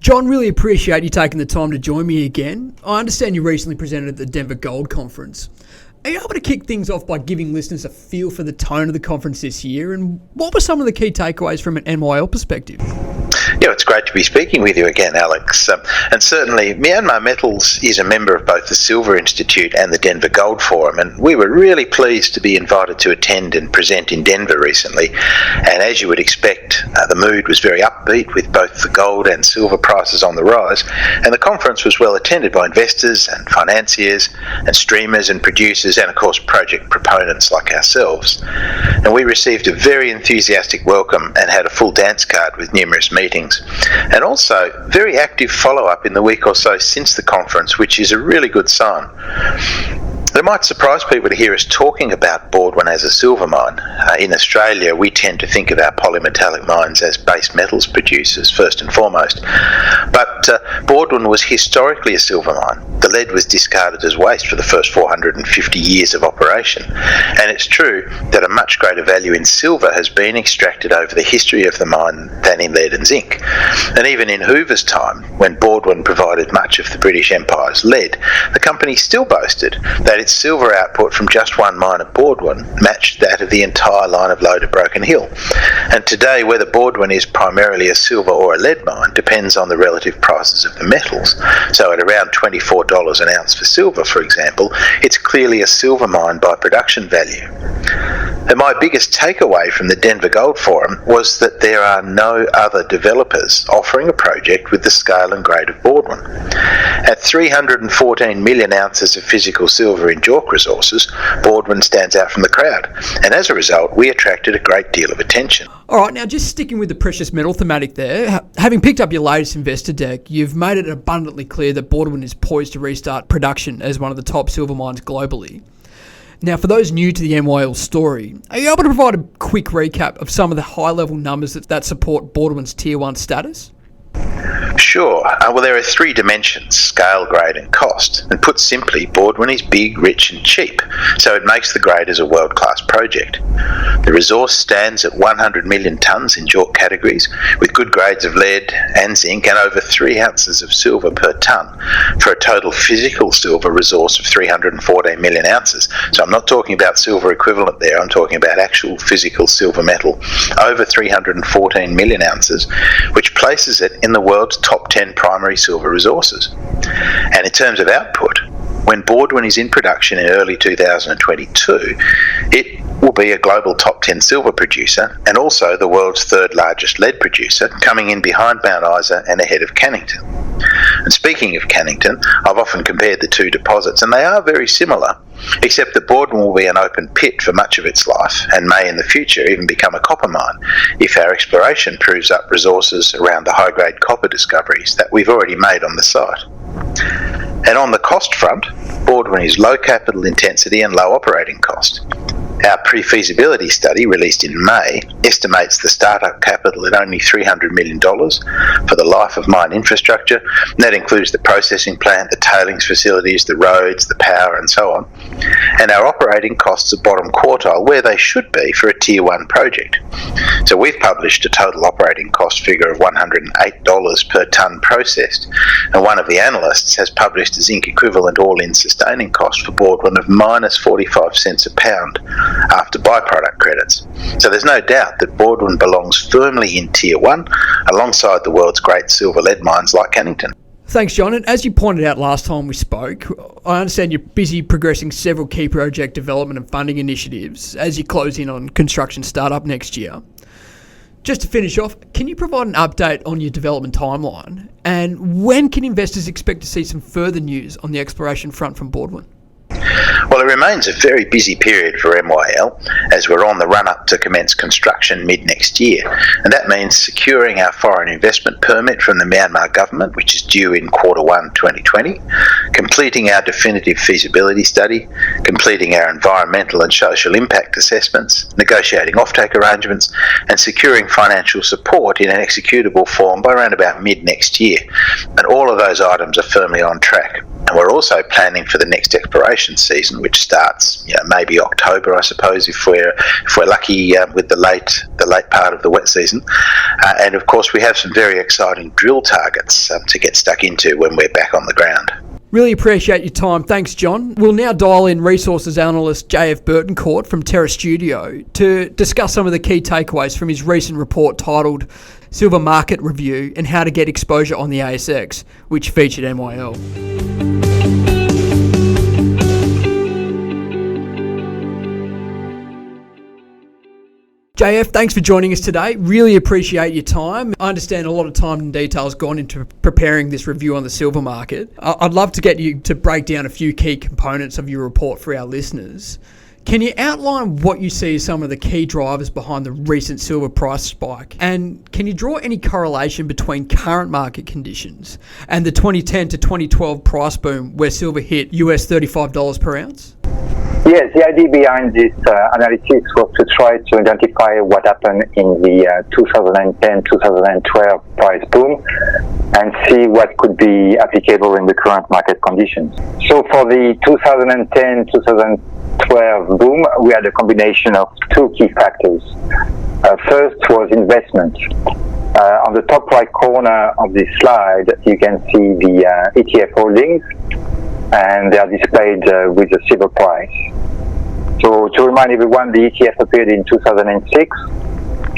John, really appreciate you taking the time to join me again. I understand you recently presented at the Denver Gold Conference. Are you able to kick things off by giving listeners a feel for the tone of the conference this year, and what were some of the key takeaways from an NYL perspective? Yeah, it's great to be speaking with you again, Alex. And certainly, Myanmar Metals is a member of both the Silver Institute and the Denver Gold Forum, and we were really pleased to be invited to attend and present in Denver recently. And as you would expect, the mood was very upbeat with both the gold and silver prices on the rise, and the conference was well attended by investors and financiers and streamers and producers and, of course, project proponents like ourselves. And we received a very enthusiastic welcome and had a full dance card with numerous meetings. And also very active follow-up in the week or so since the conference, which is a really good sign. It might surprise people to hear us talking about Bawdwin as a silver mine. In Australia, we tend to think of our polymetallic mines as base metals producers first and foremost. But Bawdwin was historically a silver mine. The lead was discarded as waste for the first 450 years of operation. And it's true that a much greater value in silver has been extracted over the history of the mine than in lead and zinc. And even in Hoover's time, when Bawdwin provided much of the British Empire's lead, the company still boasted that its silver output from just one mine at Bawdwin matched that of the entire line of lode at Broken Hill. And today, whether Bawdwin is primarily a silver or a lead mine depends on the relative prices of the metals. So at around $24 an ounce for silver, for example, it's clearly a silver mine by production value. And my biggest takeaway from the Denver Gold Forum was that there are no other developers offering a project with the scale and grade of Bawdwin. At 314 million ounces of physical silver in JORC resources, Bawdwin stands out from the crowd, and as a result, we attracted a great deal of attention. All right, now just sticking with the precious metal thematic there, having picked up your latest investor deck, you've made it abundantly clear that Bawdwin is poised to restart production as one of the top silver mines globally. Now, for those new to the NYL story, are you able to provide a quick recap of some of the high-level numbers that support Bawdwin's Tier 1 status? Sure. Well, there are three dimensions: scale, grade and cost. And put simply, Bawdwin is big, rich and cheap, so it makes the grade as a world-class project. The resource stands at 100 million tonnes in JORC categories, with good grades of lead and zinc and over 3 ounces of silver per tonne, for a total physical silver resource of 314 million ounces. So I'm not talking about silver equivalent there, I'm talking about actual physical silver metal, over 314 million ounces, which places it in the world's top 10 primary silver resources. And in terms of output, when Bawdwin is in production in early 2022, it will be a global top 10 silver producer and also the world's third largest lead producer, coming in behind Mount Isa and ahead of Cannington. And speaking of Cannington, I've often compared the two deposits, and they are very similar, except that Bawdwin will be an open pit for much of its life and may in the future even become a copper mine if our exploration proves up resources around the high-grade copper discoveries that we've already made on the site. And on the cost front, Bawdwin is low capital intensity and low operating cost. Our pre-feasibility study, released in May, estimates the startup capital at only $300 million for the life of mine infrastructure. And that includes the processing plant, the tailings facilities, the roads, the power and so on. And our operating costs are bottom quartile, where they should be for a Tier 1 project. So we've published a total operating cost figure of $108 per tonne processed, and one of the analysts has published a zinc equivalent all-in sustaining cost for Bawdwin of minus 45 cents a pound after byproduct credits. So there's no doubt that Bawdwin belongs firmly in Tier 1 alongside the world's great silver lead mines like Cannington. Thanks, John. And as you pointed out last time we spoke, I understand you're busy progressing several key project development and funding initiatives as you close in on construction startup next year. Just to finish off, can you provide an update on your development timeline? And when can investors expect to see some further news on the exploration front from Bawdwin? Well, it remains a very busy period for MYL as we're on the run-up to commence construction mid-next year, and that means securing our foreign investment permit from the Myanmar government, which is due in Q1 2020, completing our definitive feasibility study, completing our environmental and social impact assessments, negotiating offtake arrangements, and securing financial support in an executable form by around about mid-next year. And all of those items are firmly on track. And we're also planning for the next exploration season, which starts, maybe October, I suppose, if we're lucky with the late part of the wet season. And of course, we have some very exciting drill targets to get stuck into when we're back on the ground. Really appreciate your time. Thanks, John. We'll now dial in resources analyst JF Bertincourt from Terra Studio to discuss some of the key takeaways from his recent report titled Silver Market Review and How to Get Exposure on the ASX, which featured MYL. JF, thanks for joining us today. Really appreciate your time. I understand a lot of time and detail has gone into preparing this review on the silver market. I'd love to get you to break down a few key components of your report for our listeners. Can you outline what you see as some of the key drivers behind the recent silver price spike? And can you draw any correlation between current market conditions and the 2010 to 2012 price boom where silver hit US $35 per ounce? Yes, the idea behind this analysis was to try to identify what happened in the 2010-2012 price boom and see what could be applicable in the current market conditions. So for the 2010-2012 boom, we had a combination of two key factors. First was investment. On the top right corner of this slide, you can see the ETF holdings, and they are displayed with the silver price. So to remind everyone, the ETF appeared in 2006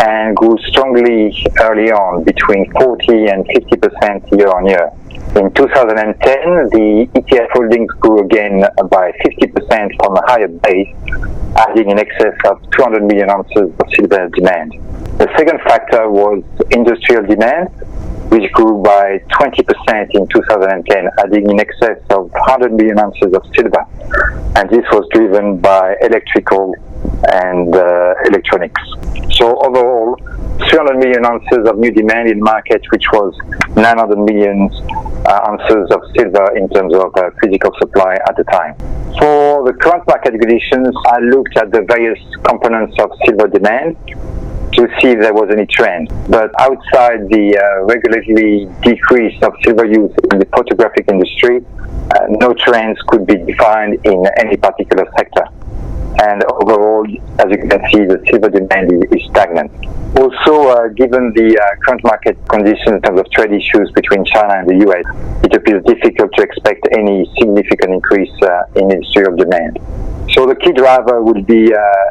and grew strongly early on, between 40 and 50% year on year. In 2010, the ETF holdings grew again by 50% from a higher base, adding in excess of 200 million ounces of silver demand. The second factor was industrial demand, which grew by 20% in 2010, adding in excess of 100 million ounces of silver. And this was driven by electrical and electronics. So overall, 300 million ounces of new demand in market, which was 900 million ounces of silver in terms of physical supply at the time. For the current market conditions, I looked at the various components of silver demand to see if there was any trend. But outside the regularly decrease of silver use in the photographic industry, no trends could be defined in any particular sector. And overall, as you can see, the silver demand is stagnant. Also, given the current market conditions in terms of trade issues between China and the US, it appears difficult to expect any significant increase in industrial demand. So the key driver would be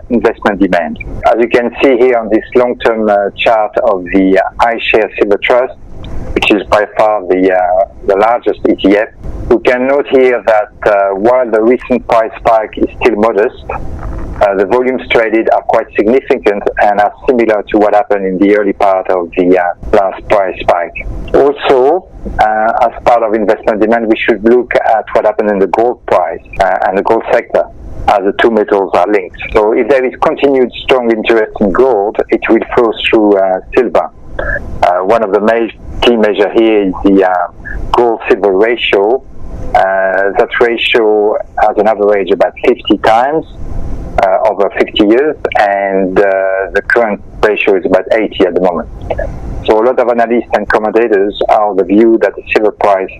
investment demand. As you can see here on this long-term chart of the iShares Silver Trust, which is by far the largest ETF, we can note here that while the recent price spike is still modest, the volumes traded are quite significant and are similar to what happened in the early part of the last price spike. Also, as part of investment demand, we should look at what happened in the gold price and the gold sector, as the two metals are linked. So if there is continued strong interest in gold, it will flow through silver. One of the key measures here is the gold-silver ratio. That ratio has an average about 50 times over 50 years, and the current ratio is about 80 at the moment. So a lot of analysts and commentators are of the view that the silver price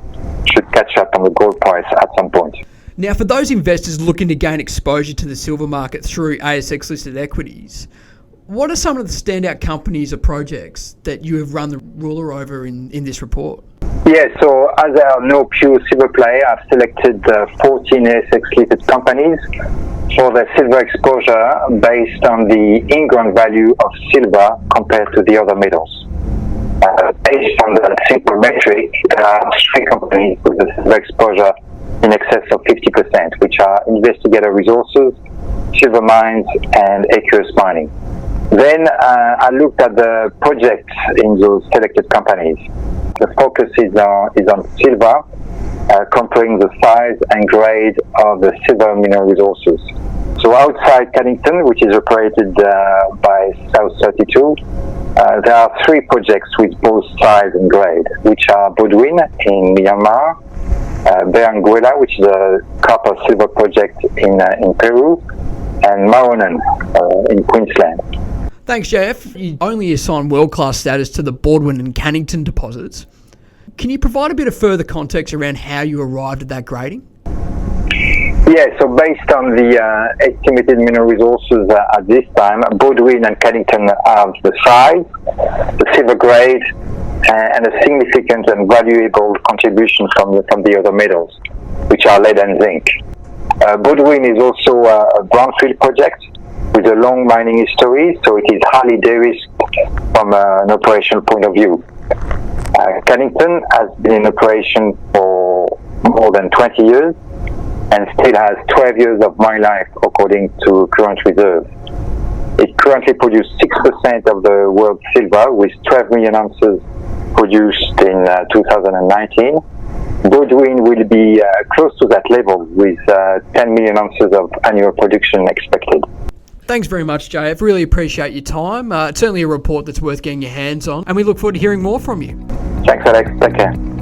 should catch up on the gold price at some point. Now, for those investors looking to gain exposure to the silver market through ASX-listed equities, what are some of the standout companies or projects that you have run the ruler over in this report? Yeah, so as there are no pure silver play, I've selected 14 ASX-listed companies for their silver exposure based on the in-ground value of silver compared to the other metals. Based on the simple metric, there are 3 companies with a silver exposure in excess of 50%, which are Investigator Resources, Silver Mines, and Aqueous Mining. Then I looked at the projects in those selected companies. The focus is on silver, comparing the size and grade of the silver mineral resources. So outside Cannington, which is operated by South 32, there are 3 projects with both size and grade, which are Bawdwin in Myanmar, Beranguela, which is a copper-silver project in Peru, and Maronan in Queensland. Thanks, JF. You only assign world-class status to the Bawdwin and Cannington deposits. Can you provide a bit of further context around how you arrived at that grading? Yeah, so based on the estimated mineral resources at this time, Bawdwin and Cannington have the size, the silver grade, and a significant and valuable contribution from the other metals, which are lead and zinc. Bawdwin is also a brownfield project with a long mining history, so it is highly de-risked from an operational point of view. Cannington has been in operation for more than 20 years and still has 12 years of mine life according to current reserve. It currently produces 6% of the world's silver with 12 million ounces produced in 2019. Bawdwin will be close to that level with 10 million ounces of annual production expected. Thanks very much, JF. Really appreciate your time. It's certainly a report that's worth getting your hands on, and we look forward to hearing more from you. Thanks, Alex. Take care.